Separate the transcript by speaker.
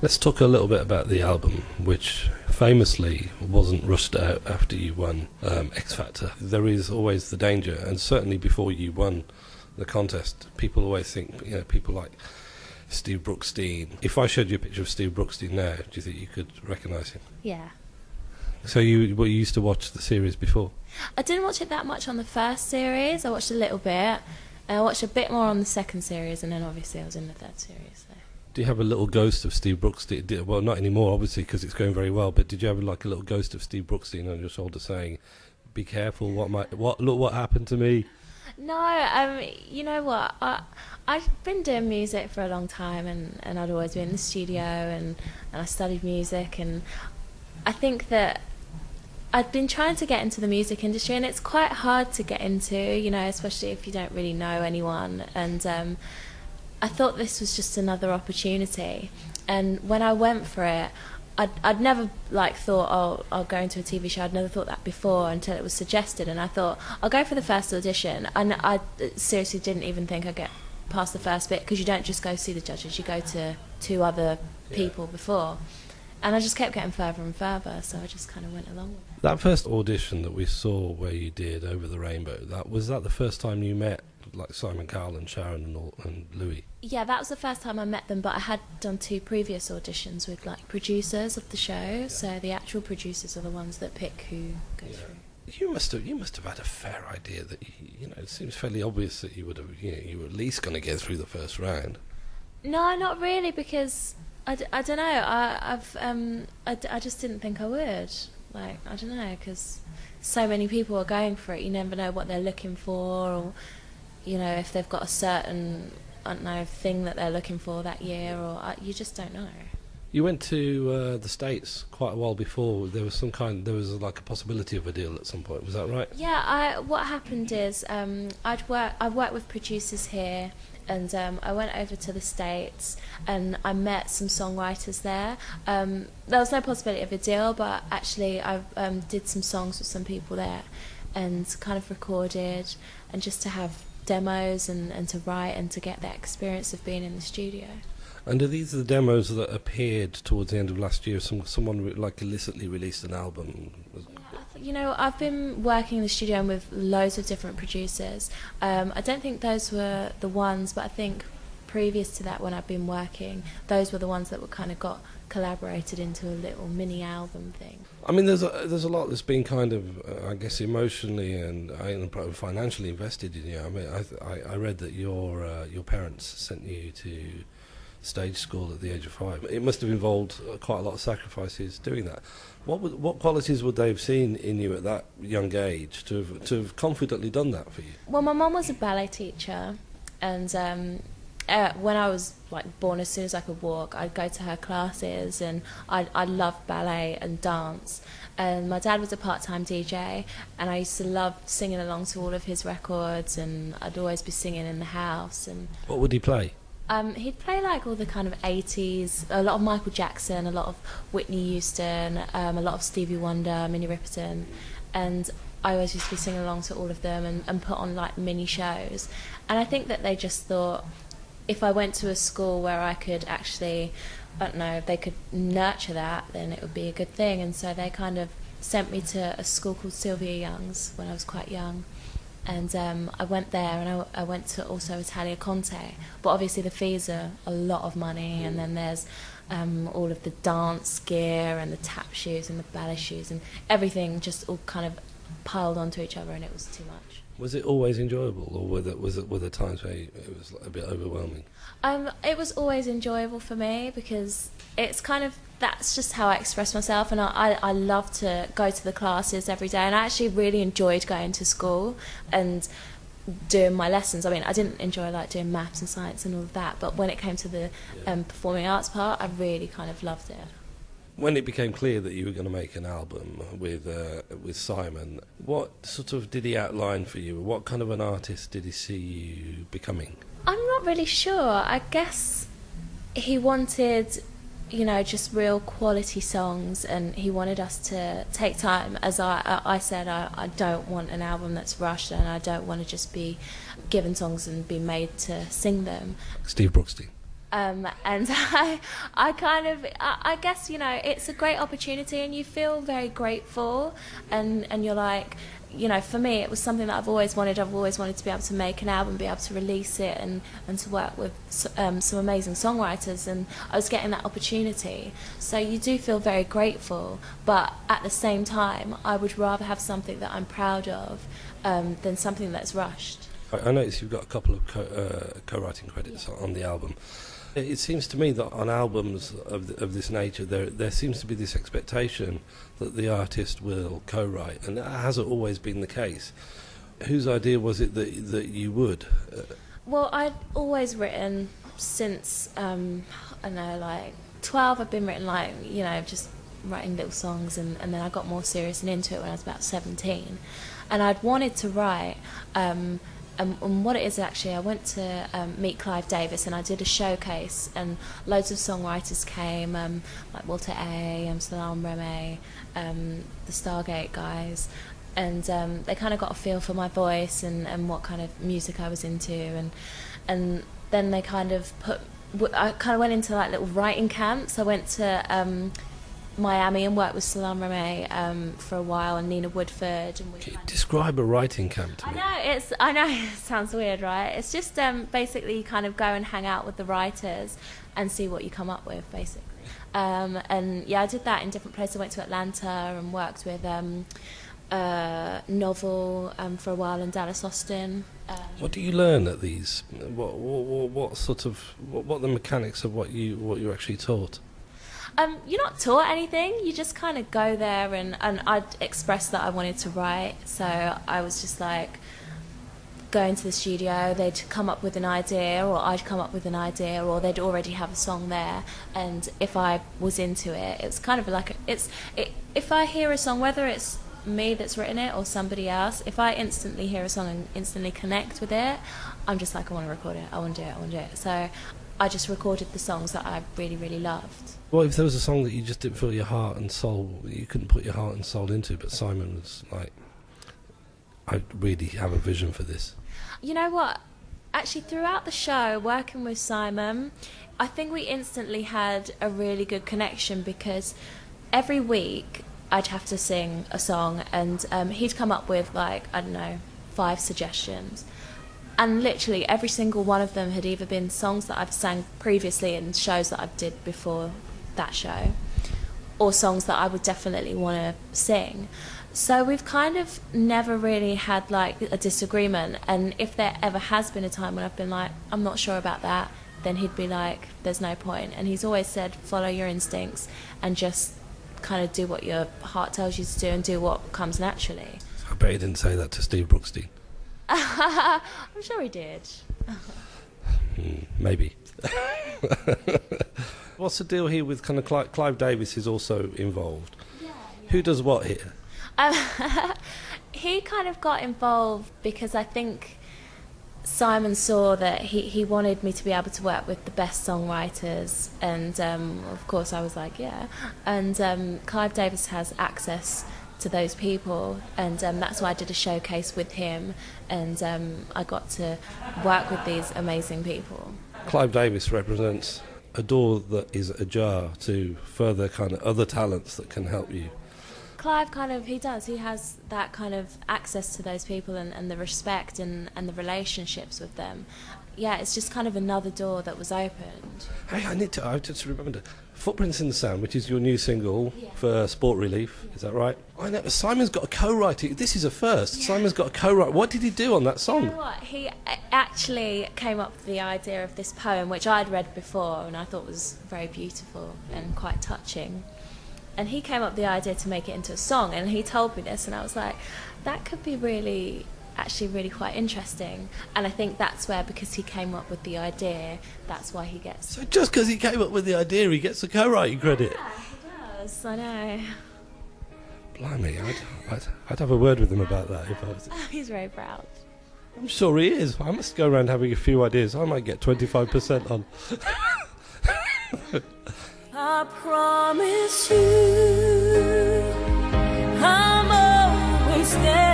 Speaker 1: Let's talk a little bit about the album, which famously wasn't rushed out after you won X Factor. There is always the danger, and certainly before you won the contest, people always think, people like Steve Brookstein. If I showed you a picture of Steve Brookstein now, do you think you could recognise him?
Speaker 2: Yeah.
Speaker 1: So you used to watch the series before?
Speaker 2: I didn't watch it that much on the first series. I watched a little bit. I watched a bit more on the second series, and then obviously I was in the third series. So.
Speaker 1: Do you have a little ghost of Steve Brookstein? Well, not anymore, obviously, because it's going very well. But did you have like a little ghost of Steve Brookstein on your shoulder, saying, "Be careful! Look what happened to me"?
Speaker 2: No, you know what? I've been doing music for a long time, and I'd always been in the studio, and I studied music, and I think that I'd been trying to get into the music industry, and it's quite hard to get into, especially if you don't really know anyone. And I thought this was just another opportunity. And when I went for it, I'd never thought, oh, I'll go into a TV show. I'd never thought that before until it was suggested, and I thought I'll go for the first audition. And I seriously didn't even think I'd get past the first bit, because you don't just go see the judges, you go to two other people before. And I just kept getting further and further, so I just kind of went along with it.
Speaker 1: That first audition that we saw where you did Over the Rainbow, was that the first time you met like Simon Cowell and Sharon and Louis?
Speaker 2: Yeah, that was the first time I met them, but I had done 2 previous auditions with producers of the show, so the actual producers are the ones that pick who goes through.
Speaker 1: You must have had a fair idea that it seems fairly obvious that you would have you were at least going to get through the first round.
Speaker 2: No, not really, because I don't know. I just didn't think I would. I don't know, because so many people are going for it. You never know what they're looking for, or if they've got a certain thing that they're looking for that year, or you just don't know. You
Speaker 1: went to the States quite a while before. There was like a possibility of a deal at some point. Was that right? Yeah.
Speaker 2: What happened is I've worked with producers here, and I went over to the States, and I met some songwriters there. There was no possibility of a deal, but actually I did some songs with some people there, and kind of recorded, and just to have demos and to write and to get that experience of being in the studio.
Speaker 1: And are these the demos that appeared towards the end of last year? Someone illicitly released an album?
Speaker 2: Yeah, I've been working in the studio with loads of different producers. I don't think those were the ones, but I think previous to that, when I've been working, those were the ones that were kind of got collaborated into a little mini album thing.
Speaker 1: I mean, there's a lot that's been kind of, I guess, emotionally and financially invested in you. I mean, I read that your parents sent you to stage school at the age of 5. It must have involved quite a lot of sacrifices doing that. What qualities would they have seen in you at that young age to have confidently done that for you?
Speaker 2: Well, my mum was a ballet teacher, and when I was born, as soon as I could walk, I'd go to her classes, and I loved ballet and dance. And my dad was a part-time DJ, and I used to love singing along to all of his records, and I'd always be singing in the house. And
Speaker 1: what would he play?
Speaker 2: He'd play all the kind of 80s, a lot of Michael Jackson, a lot of Whitney Houston, a lot of Stevie Wonder, Minnie Riperton, and I always used to be singing along to all of them and put on mini shows. And I think that they just thought, if I went to a school where I could actually, if they could nurture that, then it would be a good thing. And so they kind of sent me to a school called Sylvia Young's when I was quite young. And I went there, and I went to also Italia Conte. But obviously the fees are a lot of money, and then there's all of the dance gear and the tap shoes and the ballet shoes and everything just all kind of piled onto each other, and it was too much.
Speaker 1: Was it always enjoyable, or were there times where it was a bit overwhelming?
Speaker 2: It was always enjoyable for me, because it's kind of, that's just how I express myself, and I love to go to the classes every day, and I actually really enjoyed going to school and doing my lessons. I mean, I didn't enjoy doing maths and science and all of that, but when it came to the performing arts part, I really kind of loved it.
Speaker 1: When it became clear that you were going to make an album with Simon, what sort of did he outline for you? What kind of an artist did he see you becoming? I'm
Speaker 2: not really sure. I guess he wanted, just real quality songs, and he wanted us to take time. As I said, I don't want an album that's rushed, and I don't want to just be given songs and be made to sing them.
Speaker 1: Steve Brookstein.
Speaker 2: And I guess, you know, it's a great opportunity and you feel very grateful, and you're like, you know, for me it was something that I've always wanted to be able to make an album, be able to release it, and to work with some amazing songwriters, and I was getting that opportunity, so you do feel very grateful, but at the same time I would rather have something that I'm proud of than something that's rushed.
Speaker 1: I noticed you've got a couple of co-writing credits on the album. It seems to me that on albums of this nature, there seems to be this expectation that the artist will co-write, and that hasn't always been the case. Whose idea was it that you would?
Speaker 2: Well, I'd always written since, I don't know, like 12. I've been written, like, you know, just writing little songs, and then I got more serious and into it when I was about 17. And I'd wanted to write... and what it is, actually, I went to meet Clive Davis, and I did a showcase, and loads of songwriters came, like Walter A, Salam Reme, the Stargate guys, and they kind of got a feel for my voice and what kind of music I was into, and then they kind of I kind of went into like little writing camps. I went to Miami and worked with Salam Reme for a while, and Nina Woodford. And
Speaker 1: Can you describe a writing camp to me?
Speaker 2: I know it sounds weird, right? It's just basically you kind of go and hang out with the writers and see what you come up with, basically. And yeah, I did that in different places. I went to Atlanta and worked with Novel for a while in Dallas, Austin.
Speaker 1: What do you learn at these? What sort of what the mechanics of what you're actually taught?
Speaker 2: You're not taught anything, you just kind of go there, and I'd expressed that I wanted to write, so I was just like going to the studio, they'd come up with an idea, or I'd come up with an idea, or they'd already have a song there, and if I was into it, it's kind of like, if I hear a song, whether it's me that's written it or somebody else, if I instantly hear a song and instantly connect with it, I'm just like, I want to record it, I want to do it, so I just recorded the songs that I really, really loved.
Speaker 1: Well, if there was a song that you just didn't feel your heart and soul, you couldn't put your heart and soul into, but Simon was like, I really have a vision for this.
Speaker 2: You know what? Actually, throughout the show, working with Simon, I think we instantly had a really good connection, because every week I'd have to sing a song, and he'd come up with, like, I don't know, 5 suggestions. And literally every single one of them had either been songs that I've sang previously in shows that I did before that show, or songs that I would definitely want to sing. So we've kind of never really had like a disagreement, and if there ever has been a time when I've been like, I'm not sure about that, then he'd be like, there's no point. And he's always said, follow your instincts and just kind of do what your heart tells you to do, and do what comes naturally.
Speaker 1: I bet he didn't say that to Steve Brookstein.
Speaker 2: I'm sure he did.
Speaker 1: Maybe. What's the deal here with kind of Clive Davis is also involved? Yeah. Who does what here?
Speaker 2: He kind of got involved because I think Simon saw that he wanted me to be able to work with the best songwriters, and of course I was like, yeah. And Clive Davis has access to those people, and that's why I did a showcase with him, and I got to work with these amazing people.
Speaker 1: Clive Davis represents a door that is ajar to further kind of other talents that can help you.
Speaker 2: Clive he has that kind of access to those people, and the respect and the relationships with them. Yeah, it's just kind of another door that was opened.
Speaker 1: Hey, I just remembered Footprints in the Sand, which is your new single for Sport Relief, is that right? I know, Simon's got a co-writer. This is a first. Yeah. Simon's got a co-writer. What did he do on that song?
Speaker 2: You know what? He actually came up with the idea of this poem, which I'd read before, and I thought was very beautiful and quite touching. And he came up with the idea to make it into a song, and he told me this, and I was like, that could be really quite interesting. And I think that's where, because he came up with the idea, that's why he gets...
Speaker 1: So just because he came up with the idea, he gets a co-writing credit?
Speaker 2: Yeah, he does, I know.
Speaker 1: Blimey, I'd have a word with him about that if I was...
Speaker 2: He's very proud.
Speaker 1: I'm sure he is. I must go around having a few ideas. I might get 25% on.
Speaker 3: I promise you I'm always there.